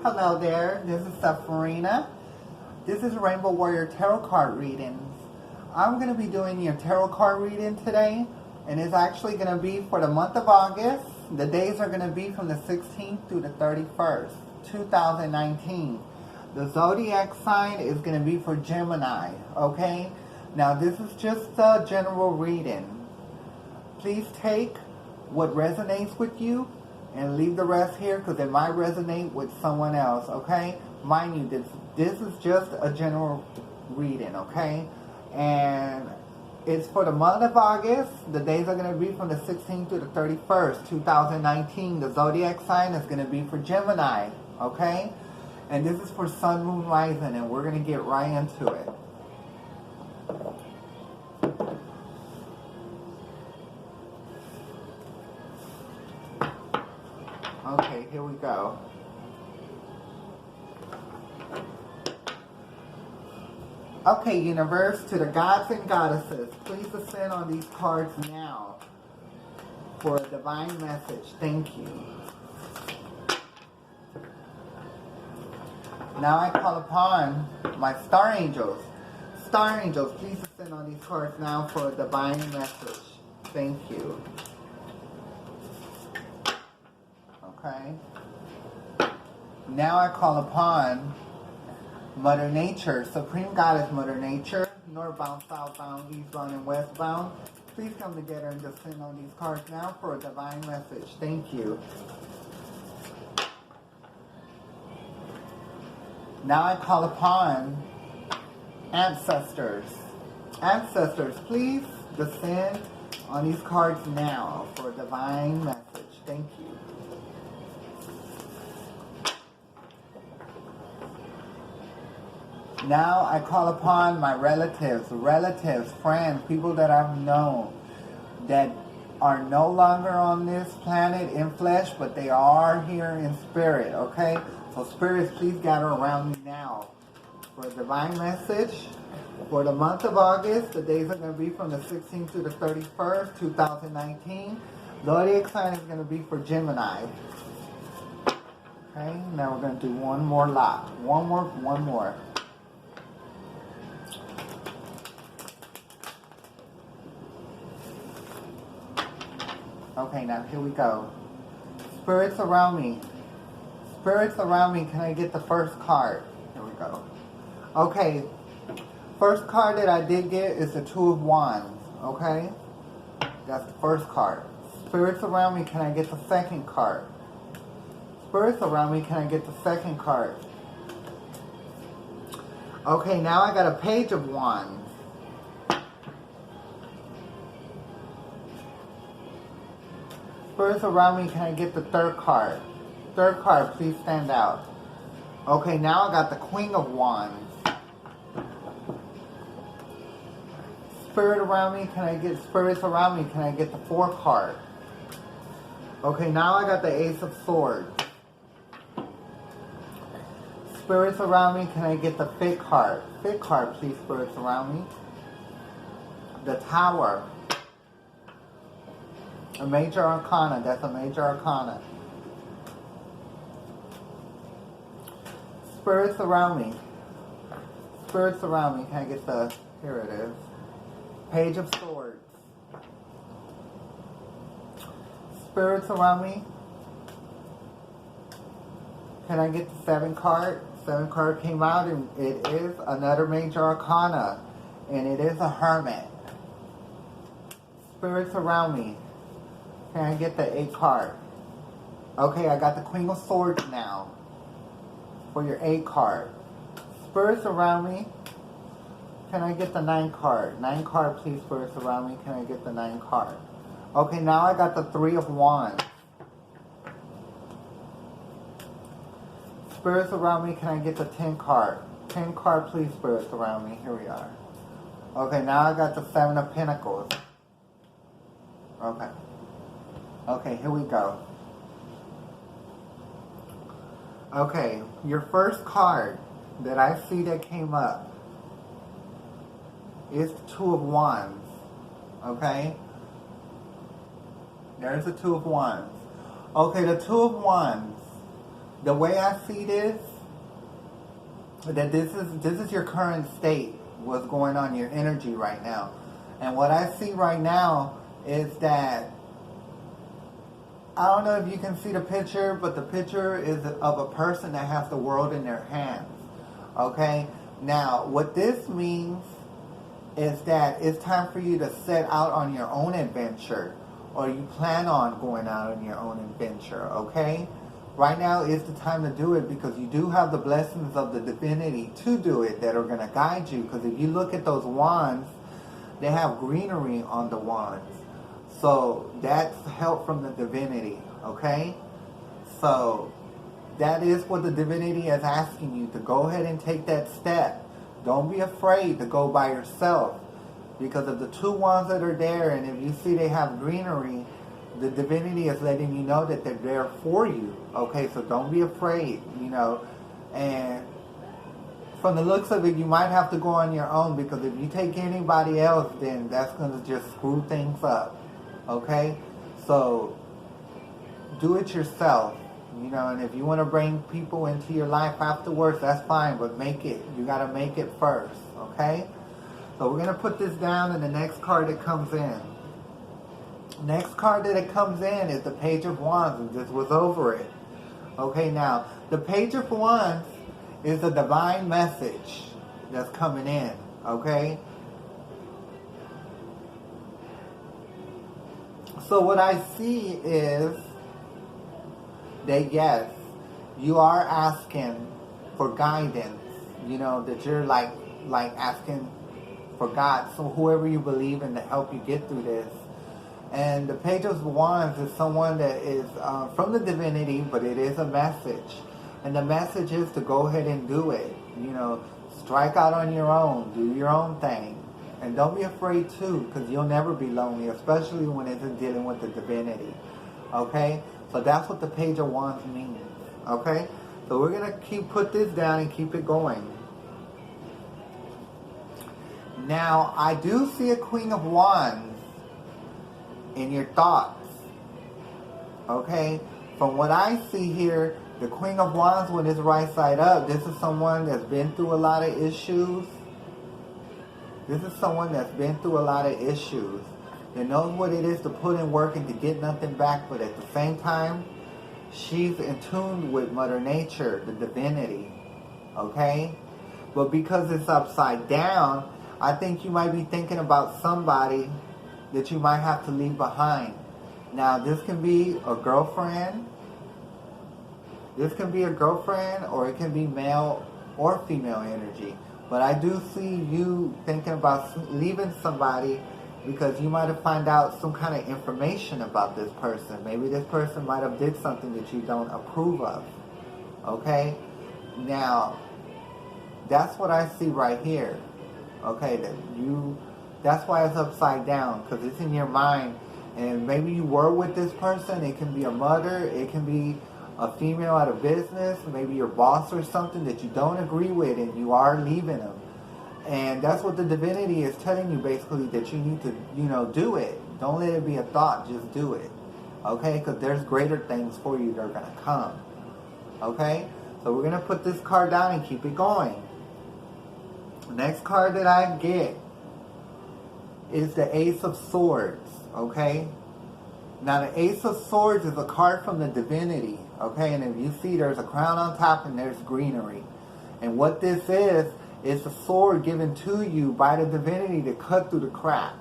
Hello there, this is Safarina. This is Rainbow Warrior Tarot Card Readings. I'm going to be doing your tarot card reading today, and it's actually going to be for the month of August. The days are going to be from the 16th through the 31st, 2019. The zodiac sign is going to be for Gemini, okay? Now this is just a general reading. Please take what resonates with you and leave the rest here because it might resonate with someone else, okay? Mind you, this is just a general reading, okay? And it's for the month of August. The days are going to be from the 16th to the 31st, 2019. The zodiac sign is going to be for Gemini, okay? And this is for Sun, Moon, Rising, and we're going to get right into it. Okay, here we go. Okay, universe, to the gods and goddesses, please ascend on these cards now for a divine message. Thank you. Now I call upon my star angels. Star angels, please ascend on these cards now for a divine message. Thank you. Okay. Now I call upon Mother Nature, Supreme Goddess Mother Nature, northbound, southbound, eastbound, and westbound. Please come together and descend on these cards now for a divine message. Thank you. Now I call upon ancestors. Ancestors, please descend on these cards now for a divine message. Thank you. Now I call upon my relatives, friends, people that I've known that are no longer on this planet in flesh, but they are here in spirit, okay? So spirits, please gather around me now for a divine message. For the month of August, the days are going to be from the 16th to the 31st, 2019. Zodiac sign is going to be for Gemini. Okay, now we're going to do one more lot. One more. Okay, now here we go. Spirits around me. Spirits around me, can I get the first card? Here we go. Okay, first card that I did get is the Two of Wands, okay? That's the first card. Spirits around me, can I get the second card? Spirits around me, can I get the second card? Okay, now I got a Page of Wands. Spirits around me, can I get the third card? Third card, please stand out. Okay, now I got the Queen of Wands. Spirits around me, can I get the fourth card? Okay, now I got the Ace of Swords. Spirits around me, can I get the fifth card? Fifth card, please, spirits around me. The Tower. A major arcana. That's a major arcana. Spirits around me. Spirits around me. Can I get the... Here it is. Page of Swords. Spirits around me. Can I get the 7 card? 7 card came out and it is another major arcana. And it is a Hermit. Spirits around me. Can I get the 8 card? Okay, I got the Queen of Swords now for your 8 card. Spirits around me. Can I get the 9 card? 9 card, please, spirits around me. Can I get the 9 card? Okay, now I got the 3 of Wands. Spirits around me, can I get the 10 card? 10 card, please, spirits around me. Here we are. Okay, now I got the 7 of Pentacles. Okay. Okay, here we go. Okay, your first card that I see that came up is the Two of Wands. Okay? There's the Two of Wands. Okay, the Two of Wands. the way I see this, that this is your current state, what's going on in your energy right now. And what I see right now is that, I don't know if you can see the picture, but the picture is of a person that has the world in their hands. Okay? Now, what this means is that it's time for you to set out on your own adventure, or you plan on going out on your own adventure. Okay? Right now is the time to do it, because you do have the blessings of the divinity to do it that are going to guide you. Because if you look at those wands, they have greenery on the wands. So that's help from the divinity. Okay? So that is what the divinity is asking you, to go ahead and take that step. Don't be afraid to go by yourself, because of the two wands that are there, and if you see they have greenery, the divinity is letting you know that they're there for you. Okay, so don't be afraid, and from the looks of it, you might have to go on your own, because if you take anybody else, then that's going to just screw things up. Okay, so do it yourself, and if you want to bring people into your life afterwards, that's fine, but you got to make it first. Okay, so we're going to put this down, and the next card that comes in. Next card that it comes in is the Page of Wands, and this was over it. Okay, now, the Page of Wands is a divine message that's coming in, okay? So what I see is that, yes, you are asking for guidance, that you're like asking for God, so whoever you believe in, to help you get through this. And the Page of Wands is someone that is from the divinity, but it is a message. And the message is to go ahead and do it. Strike out on your own. Do your own thing. And don't be afraid too, because you'll never be lonely, especially when it's dealing with the divinity. Okay? So that's what the Page of Wands means. Okay? So we're going to put this down and keep it going. Now, I do see a Queen of Wands in your thoughts. Okay? From what I see here, the Queen of Wands, when it's right side up, this is someone that's been through a lot of issues. This is someone that's been through a lot of issues. That knows what it is to put in work and to get nothing back, but at the same time, she's in tune with Mother Nature, the divinity. Okay? But because it's upside down, I think you might be thinking about somebody that you might have to leave behind. Now, this can be a girlfriend. This can be a girlfriend, or it can be male or female energy. But I do see you thinking about leaving somebody, because you might have found out some kind of information about this person. Maybe this person might have did something that you don't approve of. Okay? Now, that's what I see right here. Okay, that's why it's upside down, because it's in your mind. And maybe you were with this person. It can be a mother. It can be a female at a business. Maybe your boss or something that you don't agree with, and you are leaving them. And that's what the divinity is telling you, basically, that you need to, do it. Don't let it be a thought. Just do it. Okay? Because there's greater things for you that are going to come. Okay? So we're going to put this card down and keep it going. Next card that I get is the Ace of Swords, okay? Now, the Ace of Swords is a card from the divinity, okay? And if you see, there's a crown on top and there's greenery. And what this is a sword given to you by the divinity to cut through the crap,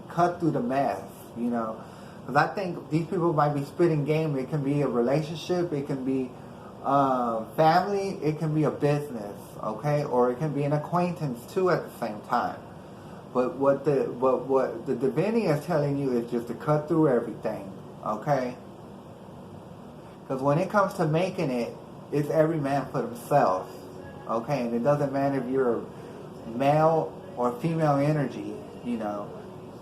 cut through the mess, Because I think these people might be spitting game. It can be a relationship, it can be family, it can be a business, okay, or it can be an acquaintance too at the same time. But what the divinity is telling you is just to cut through everything, okay? Because when it comes to making it, it's every man for themselves, okay? And it doesn't matter if you're a male or female energy,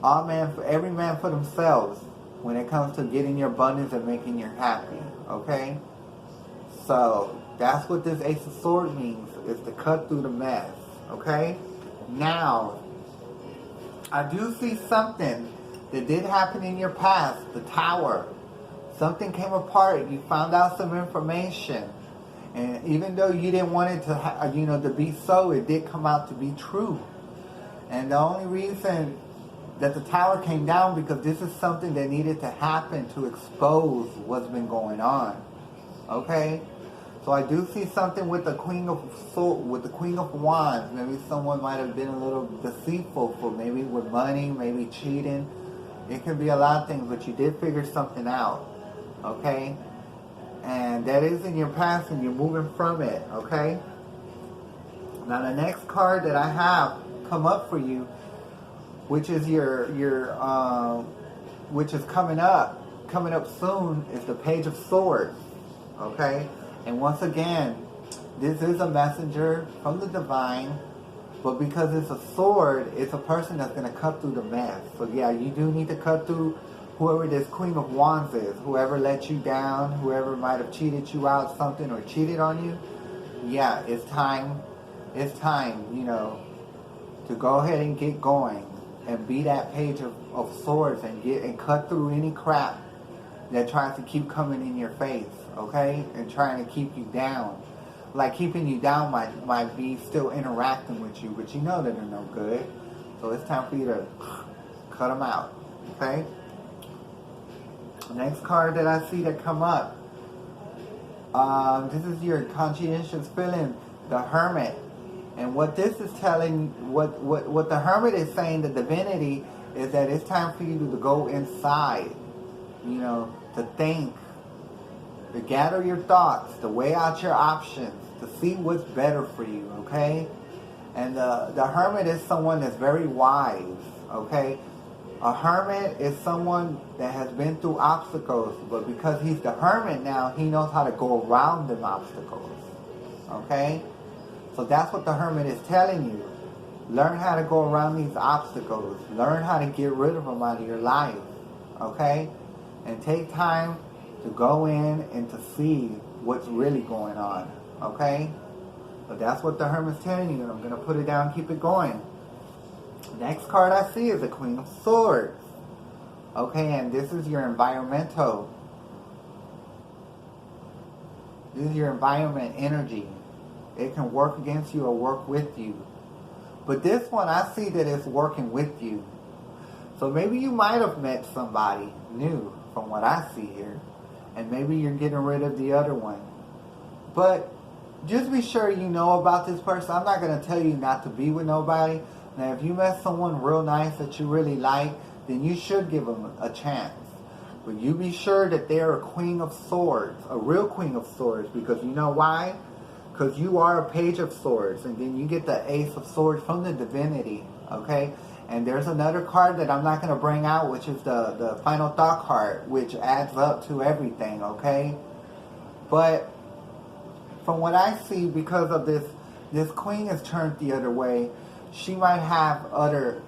every man for themselves when it comes to getting your abundance and making you happy, okay? So that's what this Ace of Swords means, is to cut through the mess, okay? Now, I do see something that did happen in your past, the Tower. Something came apart, you found out some information, And even though you didn't want it to, to be so, it did come out to be true. And the only reason that the tower came down because this is something that needed to happen to expose what's been going on. Okay? So I do see something with the Queen of Wands. Maybe someone might have been a little deceitful for maybe with money, maybe cheating. It could be a lot of things, but you did figure something out. Okay? And that is in your past and you're moving from it. Okay? Now the next card that I have come up for you, which is which is coming up soon, is the Page of Swords. Okay? And once again, this is a messenger from the divine, but because it's a sword, it's a person that's going to cut through the mess. So yeah, you do need to cut through whoever this Queen of Wands is, whoever let you down, whoever might have cheated you out something or cheated on you. Yeah, it's time, to go ahead and get going and be that Page of Swords and cut through any crap that tries to keep coming in your face, okay? And trying to keep you down. Like keeping you down might be still interacting with you, but you know that they're no good. So it's time for you to cut them out, okay? Next card that I see that come up. This is your conscientious feeling, the Hermit. And what this is telling, what the Hermit is saying, the divinity, is that it's time for you to go inside, to think, to gather your thoughts, to weigh out your options, to see what's better for you, okay? And the Hermit is someone that's very wise, okay? A hermit is someone that has been through obstacles, but because he's the hermit now, he knows how to go around them obstacles, okay? So that's what the Hermit is telling you. Learn how to go around these obstacles. Learn how to get rid of them out of your life, okay? And take time to go in and to see what's really going on, okay? So that's what the Hermit's telling you, and I'm going to put it down, keep it going. Next card I see is the Queen of Swords. Okay, and this is your environmental. This is your environment energy. It can work against you or work with you. But this one, I see that it's working with you. So maybe you might have met somebody new from what I see here. And maybe you're getting rid of the other one. But just be sure you know about this person. I'm not going to tell you not to be with nobody. Now, if you met someone real nice that you really like, then you should give them a chance. But you be sure that they're a Queen of Swords, a real Queen of Swords, because you know why? Because you are a Page of Swords, and then you get the Ace of Swords from the divinity, okay? And there's another card that I'm not going to bring out, which is the Final Thought card, which adds up to everything, okay? But from what I see, because of this Queen is turned the other way, she might have other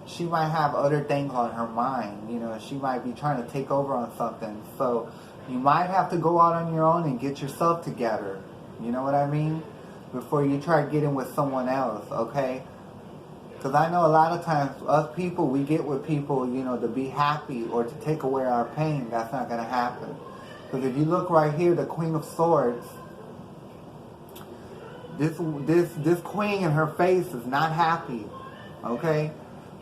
things on her mind. She might be trying to take over on something. So you might have to go out on your own and get yourself together. You know what I mean? Before you try getting with someone else, okay? Because I know a lot of times us people, we get with people, to be happy or to take away our pain. That's not going to happen. Because if you look right here, the Queen of Swords, this queen in her face is not happy, okay?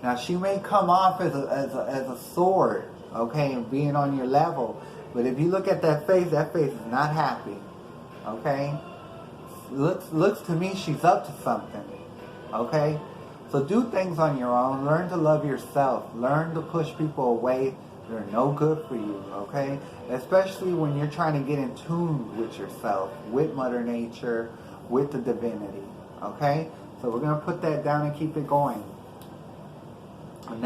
Now she may come off as a sword, okay, and being on your level, but if you look at that face is not happy, okay? Looks to me she's up to something, okay? So do things on your own. Learn to love yourself. Learn to push people away that are no good for you, okay? Especially when you're trying to get in tune with yourself, with Mother Nature, with the divinity, okay? So we're going to put that down and keep it going. The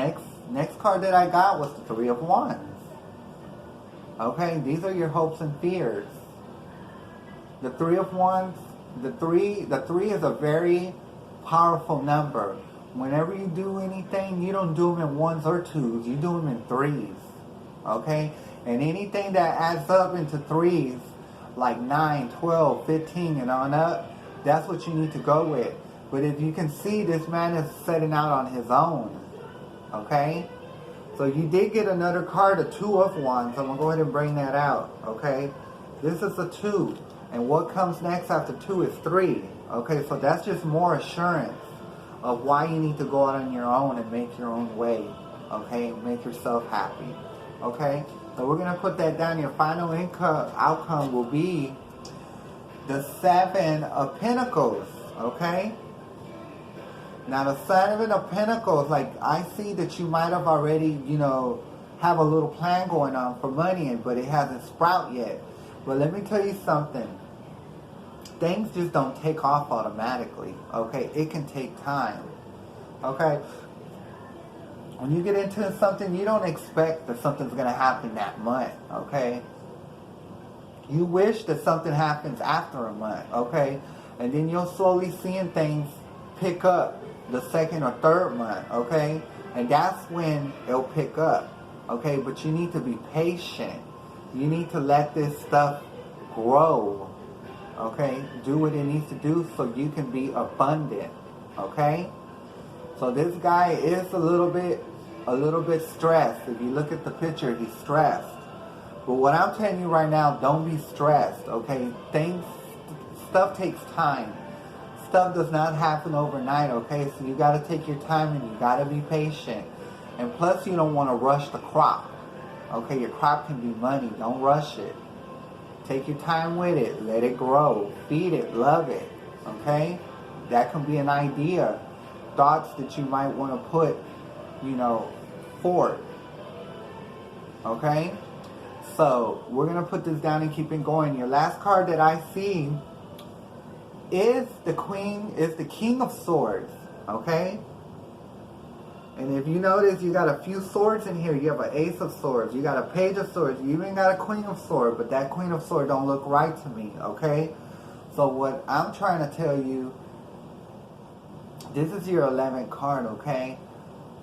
next card that I got was the Three of Wands. Okay, these are your hopes and fears. The Three of Wands, the three is a very powerful number. Whenever you do anything, you don't do them in ones or twos, you do them in threes, okay? And anything that adds up into threes, like 9, 12, 15, and on up, that's what you need to go with. But if you can see, this man is setting out on his own, okay? So you did get another card, a Two of Wands. I'm going to go ahead and bring that out, okay? This is a 2. And what comes next after 2 is 3. Okay, so that's just more assurance of why you need to go out on your own and make your own way. Okay, make yourself happy. Okay, so we're going to put that down. Your final outcome will be the 7 of Pentacles. Okay, now the 7 of Pentacles, like I see that you might have already, have a little plan going on for money, but it hasn't sprouted yet. But let me tell you something. Things just don't take off automatically. Okay, it can take time. Okay. When you get into something, you don't expect that something's going to happen that month, okay? You wish that something happens after a month, okay? And then you'll slowly seeing things pick up the 2nd or 3rd month, okay? And that's when it'll pick up, okay? But you need to be patient. You need to let this stuff grow, okay? Do what it needs to do so you can be abundant, okay? So this guy is a little bit stressed. If you look at the picture, he's stressed. But what I'm telling you right now, don't be stressed, okay? Stuff takes time. Stuff does not happen overnight, okay? So you got to take your time and you got to be patient. And plus, you don't want to rush the crop, okay? Your crop can be money. Don't rush it. Take your time with it. Let it grow. Feed it. Love it, okay? That can be an idea. Thoughts that you might want to put, forth. Okay? So, we're going to put this down and keep it going. Your last card that I see is the King of Swords. Okay? And if you notice, you got a few swords in here. You have an Ace of Swords. You got a Page of Swords. You even got a Queen of Swords. But that Queen of Swords don't look right to me. Okay? So, what I'm trying to tell you, this is your 11th card, okay?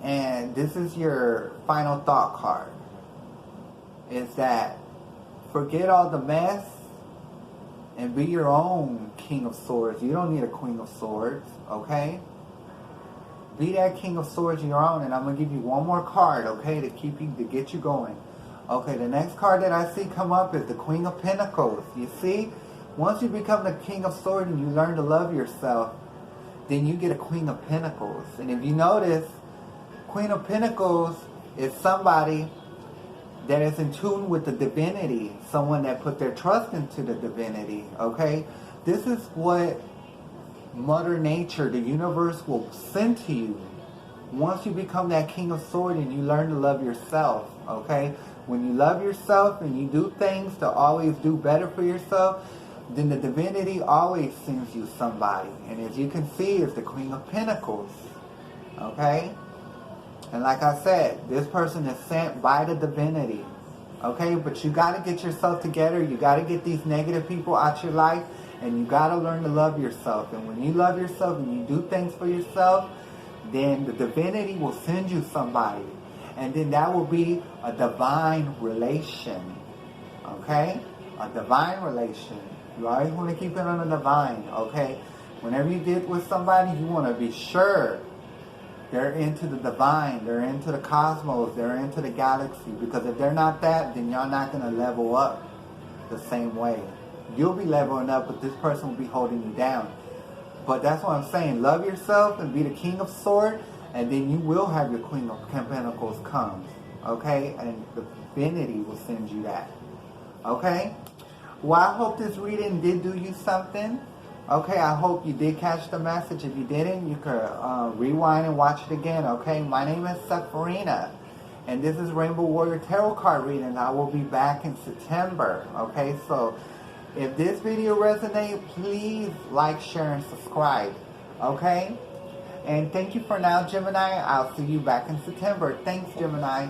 And this is your final thought card. Is that forget all the mess and be your own King of Swords. You don't need a Queen of Swords, okay? Be that King of Swords your own, and I'm going to give you one more card, okay, to get you going. Okay, the next card that I see come up is the Queen of Pentacles. You see? Once you become the King of Swords and you learn to love yourself, then you get a Queen of Pentacles. And if you notice, Queen of Pentacles is somebody that is in tune with the divinity. Someone that put their trust into the divinity, okay? This is what Mother Nature, the universe, will send to you. Once you become that King of Swords and you learn to love yourself, okay? When you love yourself and you do things to always do better for yourself, then the divinity always sends you somebody. And as you can see, it's the Queen of Pentacles. Okay? And like I said, this person is sent by the divinity. Okay? But you got to get yourself together. You got to get these negative people out your life. And you got to learn to love yourself. And when you love yourself and you do things for yourself, then the divinity will send you somebody. And then that will be a divine relation. Okay? A divine relation. You always want to keep it on the divine, okay? Whenever you get with somebody, you want to be sure they're into the divine, they're into the cosmos, they're into the galaxy. Because if they're not that, then you're not going to level up the same way. You'll be leveling up, but this person will be holding you down. But that's what I'm saying. Love yourself and be the King of Swords, and then you will have your Queen of Pentacles come, okay? And the divinity will send you that, okay? Well, I hope this reading did do you something. Okay, I hope you did catch the message. If you didn't, you could rewind and watch it again, okay? My name is Safarina, and this is Rainbow Warrior Tarot Card Reading. I will be back in September, okay? So, if this video resonates, please like, share, and subscribe, okay? And thank you for now, Gemini. I'll see you back in September. Thanks, Gemini.